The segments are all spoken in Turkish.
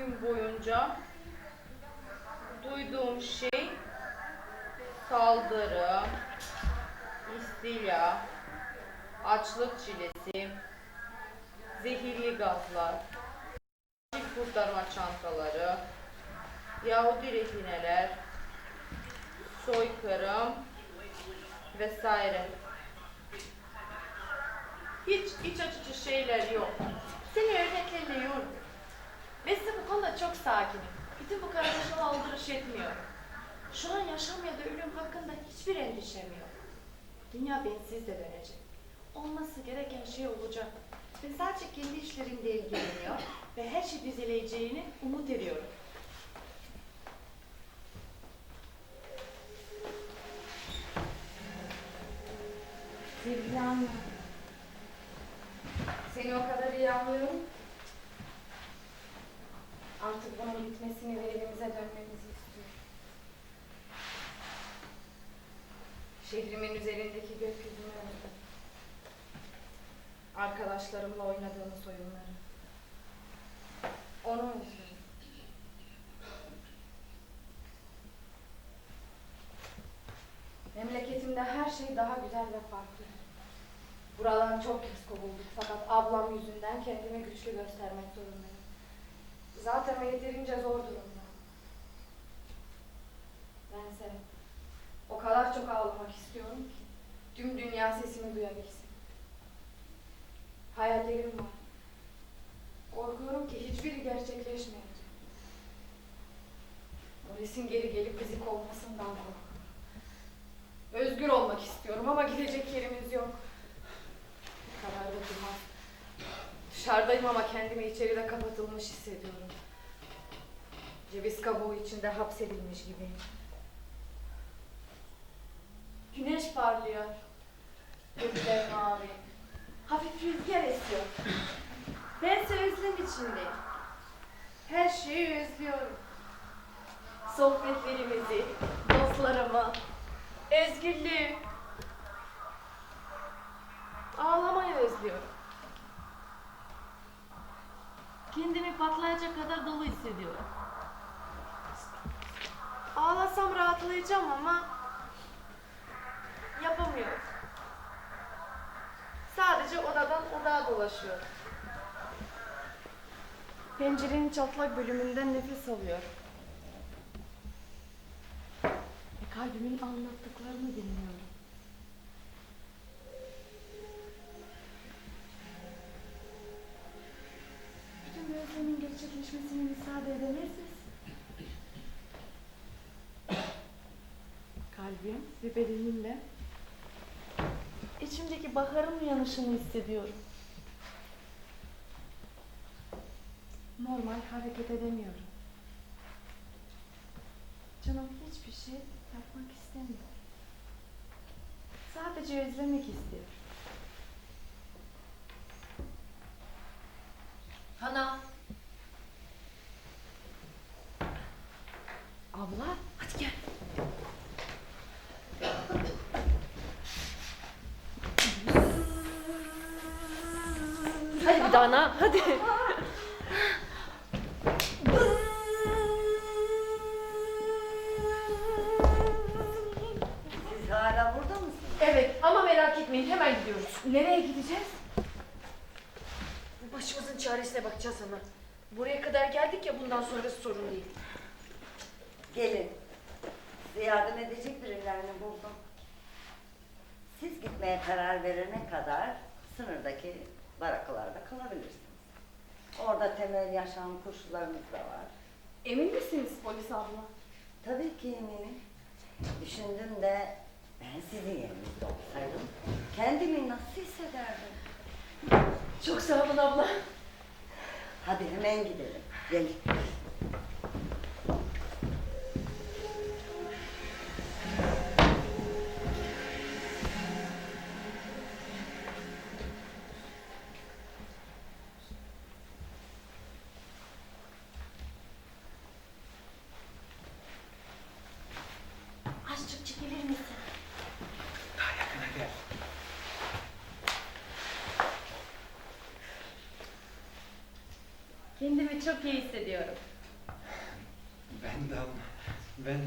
gün boyunca duyduğum şey saldırı, istila, açlık çilesi, zehirli gazlar, kurtarma çantaları, Yahudi rehineler, soykırım vesaire. Hiç iç açıcı şeyler yok. Seni örneklerle yorum. Ve size bu konuda çok sakinim. Bütün bu kargaşalı aldırış etmiyorum. Şu an yaşam ya da ölüm hakkında hiçbir endişem yok. Dünya bensiz de dönecek. Olması gereken şey olacak. Ben sadece kendi işlerimle ilgileniyor ve her şey düzeleceğini umut ediyorum. Sevgili anne, seni o kadar iyi anlıyorum. Artık bunun bitmesini ve evimize dönmemizi istiyorum. Şehrimin üzerindeki gökyüzünü özledim. Arkadaşlarımla oynadığımız oyunları. Onu özledim. Memleketimde her şey daha güzel ve farklı. Buradan çok kez kovulduk fakat ablam yüzünden kendimi güçlü göstermek zorundayım. Zaten o yeterince zor durumda. Bense o kadar çok ağlamak istiyorum ki tüm dünya sesimi duyabilsin. Hayallerim var. Korkuyorum ki hiçbiri gerçekleşmeyecek. Polisin geri gelip bizi kovmasından korkuyorum. Özgür olmak istiyorum ama gidecek yerimiz yok. Karar da durmaz. Dışarıdayım ama kendimi içeride kapatılmış hissediyorum. Ceviz kabuğu içinde hapsedilmiş gibiyim. Güneş parlıyor. Gökler mavi. Hafif rüzgar esiyor. Bense özlem içindeyim. Her şeyi özlüyorum. Sohbetlerimizi, dostlarımı, özgürlüğü. Ağlamayı özlüyorum. Kendimi patlayacak kadar dolu hissediyorum. Ağlasam rahatlayacağım ama yapamıyorum. Sadece odadan odaya dolaşıyorum. Pencerenin çatlak bölümünden nefes alıyorum. Ve kalbimin anlattıklarını dinliyorum. Bütün bu özlemin gerçekleşmesine müsaade edemezsiniz. Kalbim ve bedenimle içimdeki baharın uyanışını hissediyorum. Normal hareket edemiyorum. Canım hiçbir şey yapmak istemiyor. Sadece özlemek istiyor. Hana. Abla, hadi gel. Hadi bir daha Hana, hadi. Siz hala burada mısınız? Evet ama merak etmeyin hemen gidiyoruz. Nereye gideceğiz? Başımızın çaresine bakacağız Hana. Buraya kadar geldik ya bundan sonrası sorun değil. Gelin. Size yardım edecek birilerini buldum. Siz gitmeye karar verene kadar sınırdaki barakalarda kalabilirsiniz. Orada temel yaşam koşullarınız da var. Emin misiniz polis abla? Tabii ki eminim. Düşündüm de ben sizin yerinizde olsaydım kendimi nasıl hissederdim? Çok sağ olun abla. Hadi hemen gidelim. Gelin. Azıcık çekilir misin? Daha yakına gel. Kendimi çok iyi hissediyorum. Ben...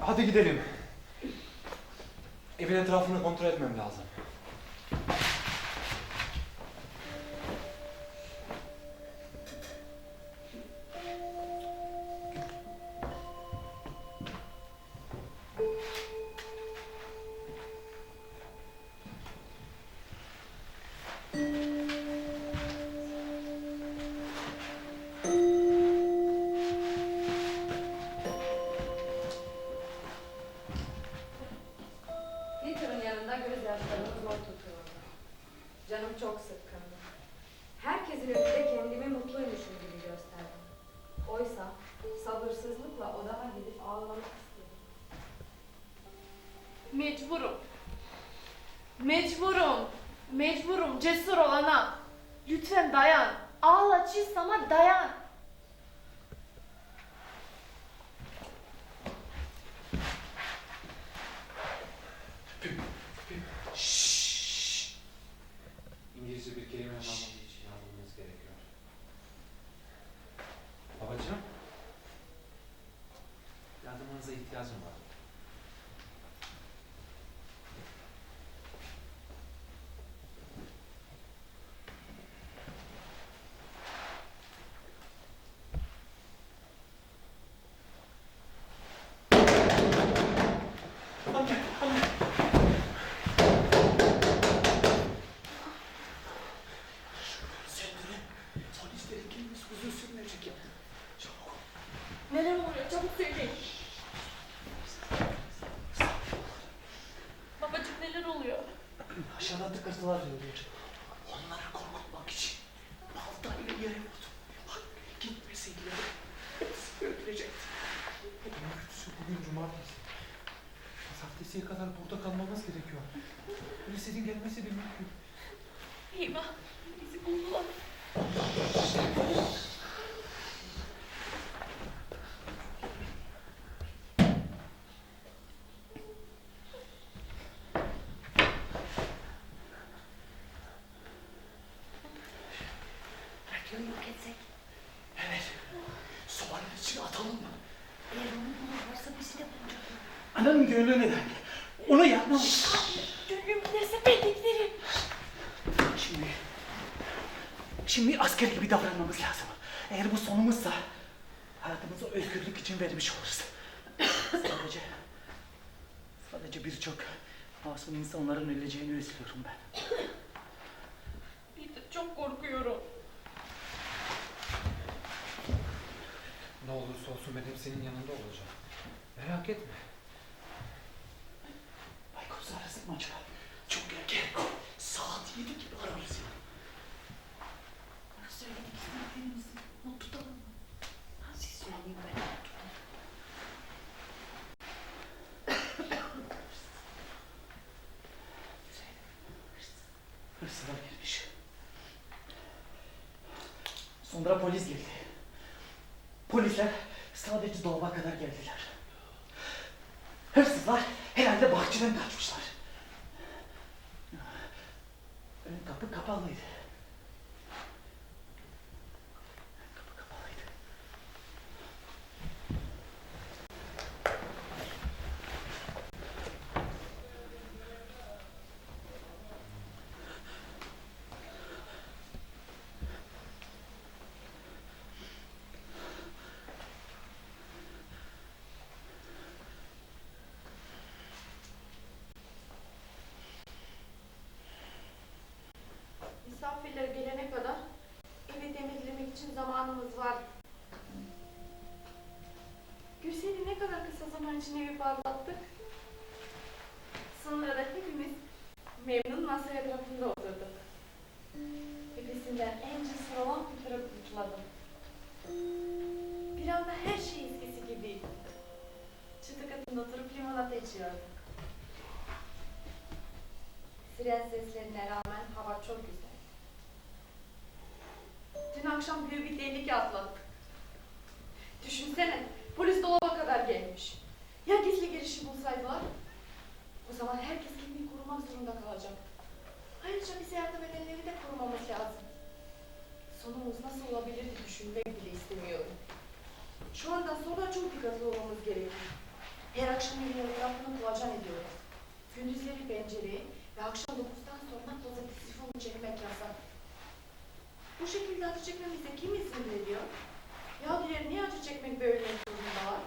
Hadi gidelim. Evin etrafını kontrol etmem lazım. Peter'ın yanında gözyaşlarımı zor tutuyordu. Canım çok sıkkındı. Herkesin önünde kendimi mutluymuşum gibi gösterdim. Oysa sabırsızlıkla odama gidip ağlamak istedim. Mecburum. Mecburum. Mecburum cesur olana. Lütfen dayan. Ağla çiz ama dayan. Şşşş! İngilizce bir kelime anlamamız için yardımınız gerekiyor. Babacığım, yardımınıza ihtiyacım var. Neler oluyor? Çabuk söyleyin. Babacığım neler oluyor? Aşağıda tıkırtılar duyuluyor. Onları korkutmak için baltayla yere vurdum. Bak, gitmeseydiler hepsini öldürecekti. En kötüsü bugün cumartesi. Pazartesiye kadar burada kalmamız gerekiyor. Polislerin gelmesi de mümkün. Eyvah. Bizi buldular. Radyoyu yok etsek. Evet. Sobanın içine atalım mı? Eğer onu bulurlarsa bizi de bulacaklar. Ananın gönlü neden? Onu yapmamız. Gönlüm giderse ben de giderim. Şimdi asker gibi davranmamız lazım. Eğer bu sonumuzsa hayatımızı özgürlük için vermiş oluruz. Sadece birçok masum insanların öleceğini üzülüyorum ben. Peter çok korkuyorum. Ne olursa olsun ben hep senin yanında olacağım. Merak etme. Aykut arasın mı acaba? Çok erken. Saat 7 gibi ararız ya. Bana söylemek istediklerinizi not tutalım mı? Siz söyleyin ben not tutarım. Hırsızlar girmiş. Sonra polis geldi. Polisler sadece dolaba kadar geldiler. Hırsızlar herhalde bahçeden kaçmışlar. Ön kapı kapalıydı. Kapı kapalıydı. Misafirler gelene kadar evi temizlemek için zamanımız var. Gülseni ne kadar kısa zaman için evi parlattık. Sonra da hepimiz memnun masa etrafında oturduk. Hepsinden en cesur olan Pıtır'ı kutladım. Bir anda her şey eskisi gibiydi. Çatı katında oturup limonata içiyorduk. Siren seslerine rağmen hava çok güzel. Dün akşam büyük bir tehlike atlattık. Düşünsene, polis dolaba kadar gelmiş. Ya gizli girişi bulsaydılar? O zaman herkes kendini korumak zorunda kalacak. Ayrıca bize yardım edenleri de korumamız lazım. Sonumuz nasıl olabilir düşünmek bile istemiyorum. Şu andan sonra çok dikkatli olmamız gerekiyor. Her akşam evin etrafını kolaçan ediyoruz. Gündüzleri pencereyi ve akşam 9'dan sonra pozitif sifonu çekmek yasak. Bu şekilde acı çekmemize kim izin veriyor? Yahudiler niye acı çekmek ve ölmek zorundalar?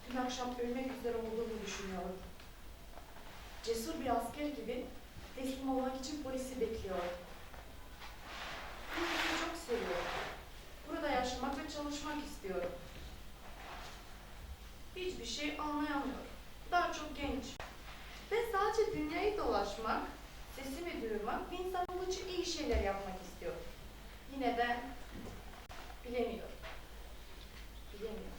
Dün akşam ölmek üzere olduğumu düşünüyorum. Cesur bir asker gibi teslim olmak için polisi bekliyorum. Ülkemi çok seviyorum. Burada yaşamak ve çalışmak istiyorum. Hiçbir şey anlayamıyorum. Daha çok genç. Ve sadece dünyayı dolaşmak, sesimi duyurmak ve insanlık için iyi şeyler yapmak istiyorum. Yine de bilemiyorum. Bilemiyorum.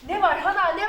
Ne var Hana, ne